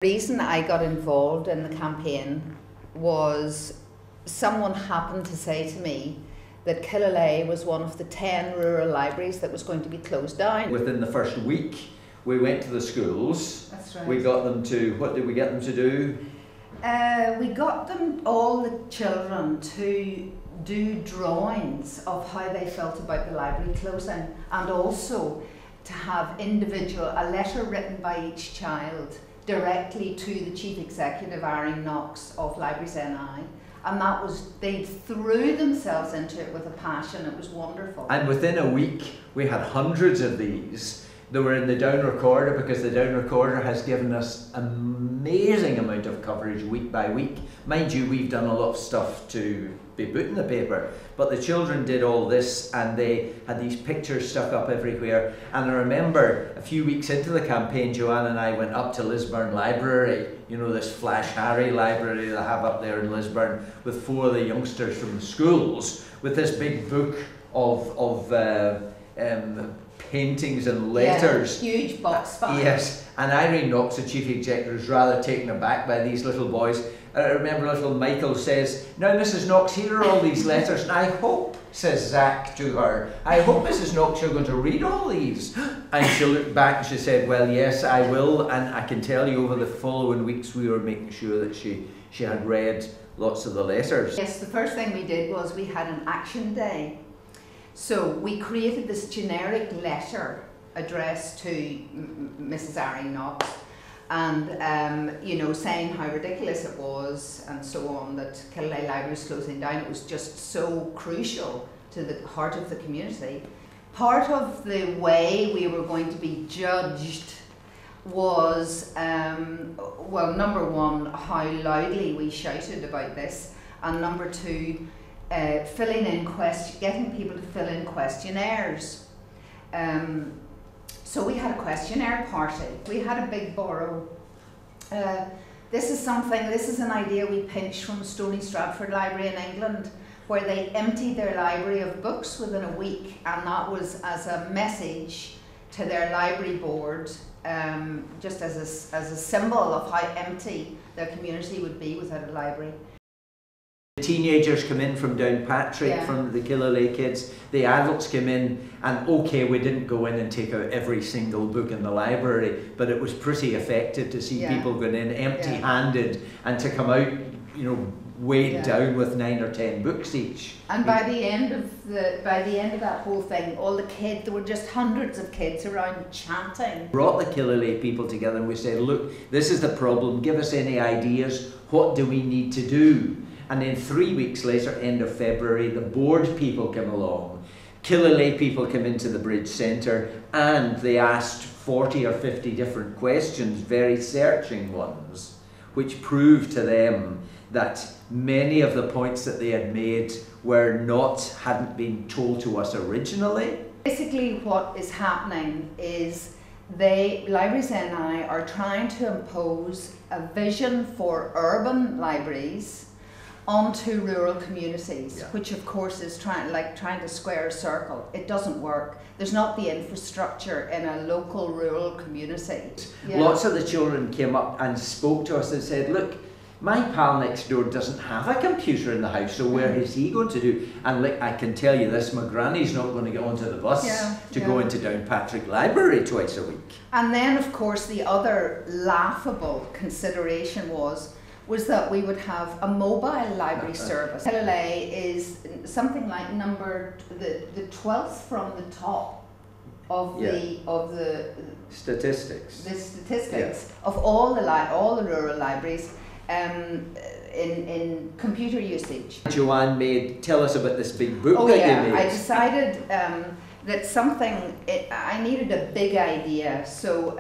The reason I got involved in the campaign was someone happened to say to me that Killyleagh was one of the 10 rural libraries that was going to be closed down. Within the first week, we went to the schools. That's right. We got them to, what did we get them to do? We got them, all the children, to do drawings of how they felt about the library closing, and also to have a letter written by each child directly to the Chief Executive, Irene Knox, of Libraries NI. And that was, they threw themselves into it with a passion. It was wonderful. And within a week, we had hundreds of these. They were in the Down Recorder, because the Down Recorder has given us an amazing amount of coverage week by week. Mind you, we've done a lot of stuff to be put in the paper, but the children did all this, and they had these pictures stuck up everywhere. And I remember a few weeks into the campaign, Joanne and I went up to Lisburn Library, you know, this Flash Harry library they have up there in Lisburn, with 4 of the youngsters from the schools, with this big book of paintings and letters. Yeah, huge box spine. Yes, and Irene Knox, the Chief Executive, was rather taken aback by these little boys. I remember little Michael says, "Now Mrs Knox, here are all these letters, and I hope," says Zach to her, "I hope Mrs Knox you're going to read all these." And she looked back and she said, "Well, yes, I will." And I can tell you over the following weeks we were making sure that she had read lots of the letters. Yes, the first thing we did was we had an action day. So we created this generic letter addressed to Mrs Irene Knox, and you know, saying how ridiculous it was and so on, that Killyleagh Library was closing down. It was just so crucial to the heart of the community. Part of the way we were going to be judged was, well, number one, how loudly we shouted about this, and number two, getting people to fill in questionnaires. So we had a questionnaire party. We had a big borrow. This is an idea we pinched from Stony Stratford Library in England, where they emptied their library of books within a week, and that was as a message to their library board, just as a symbol of how empty their community would be without a library. The teenagers come in from Downpatrick, yeah, from the Killyleagh kids. The adults came in, and okay, we didn't go in and take out every single book in the library, but it was pretty effective to see, yeah, people going in empty-handed, yeah, and to come out, you know, weighed, yeah, down with 9 or 10 books each. And by the end of that whole thing, all the kids, there were just hundreds of kids around chanting. Brought the Killyleagh people together, and we said, look, this is the problem. Give us any ideas. What do we need to do? And then 3 weeks later, end of February, the board people came along. Killyleagh people came into the Bridge Centre, and they asked 40 or 50 different questions, very searching ones, which proved to them that many of the points that they had made hadn't been told to us originally. Basically what is happening is Libraries NI are trying to impose a vision for urban libraries onto rural communities, yeah, which of course is trying to square a circle. It doesn't work. There's not the infrastructure in a local rural community. Yeah. Lots of the children came up and spoke to us and said, look, my pal next door doesn't have a computer in the house, so where is he going to do? And like, I can tell you this, my granny's not going to get onto the bus, yeah, to, yeah, go into Downpatrick Library twice a week. And then of course the other laughable consideration was that we would have a mobile library service. Killyleagh is something like the 12th from the top of, yeah, the statistics. The statistics, yeah, of all the rural libraries in computer usage. Joanne tell us about this big book, oh, that, yeah, you made. I decided that I needed a big idea, so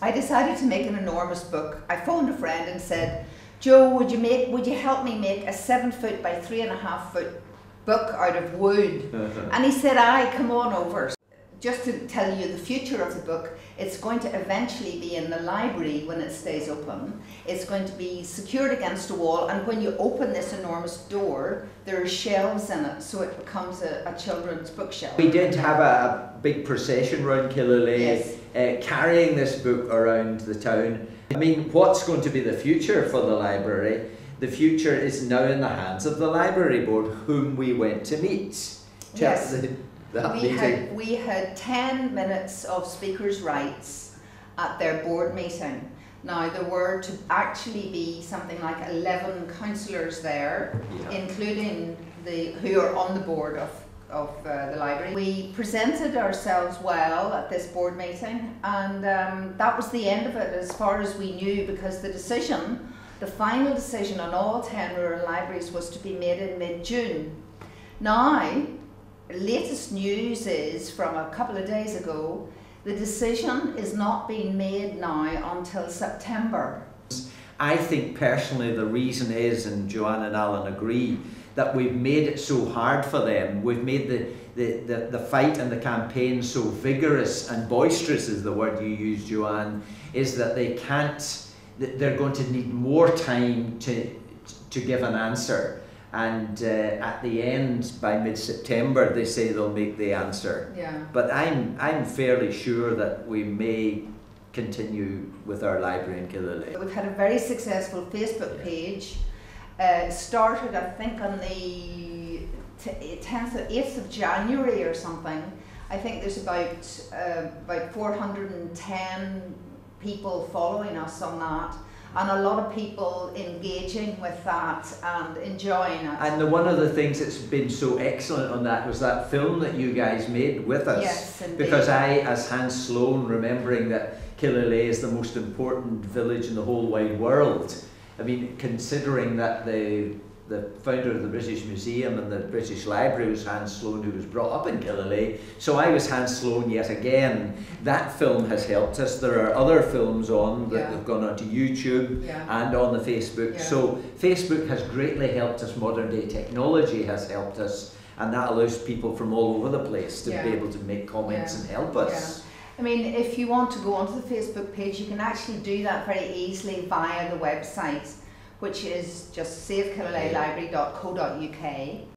I decided to make an enormous book. I phoned a friend and said, "Joe, would you help me make a 7-foot by 3.5-foot book out of wood?" And he said, "Aye, come on over." Just to tell you the future of the book, it's going to eventually be in the library when it stays open. It's going to be secured against a wall, and when you open this enormous door, there are shelves in it, so it becomes a children's bookshelf. We did have a big procession around Killyleagh, yes, carrying this book around the town. I mean, what's going to be the future for the library? The future is now in the hands of the library board, whom we went to meet. Yes. We had 10 minutes of speakers' rights at their board meeting. Now, there were to actually be something like 11 councillors there, including who are on the board of the library. We presented ourselves well at this board meeting, and that was the end of it as far as we knew, because the final decision on all 10 rural libraries was to be made in mid-June. Now, latest news is from a couple of days ago, the decision is not being made now until September. I think personally the reason is, and Joanne and Alan agree, that we've made it so hard for them. We've made the fight and the campaign so vigorous and boisterous, is the word you used, Joanne, is that they're going to need more time to give an answer. And at the end, by mid-September, they say they'll make the answer. Yeah. But I'm fairly sure that we may continue with our library in Killyleagh. We've had a very successful Facebook page. Started, I think, on the 8th of January or something. I think there's about 410 people following us on that. And a lot of people engaging with that and enjoying it. And one of the things that's been so excellent on that was that film that you guys made with us. Yes, indeed. Because I, as Hans Sloane, remembering that Killyleagh is the most important village in the whole wide world, I mean, considering that the founder of the British Museum and the British Library was Hans Sloane, who was brought up in Killyleagh. So I was Hans Sloane yet again. That film has helped us. There are other films on that have gone onto YouTube and on the Facebook. Yeah. So Facebook has greatly helped us. Modern day technology has helped us, and that allows people from all over the place to be able to make comments and help us. Yeah. I mean, if you want to go onto the Facebook page, you can actually do that very easily via the website, which is just savekillyleaghlibrary.co.uk.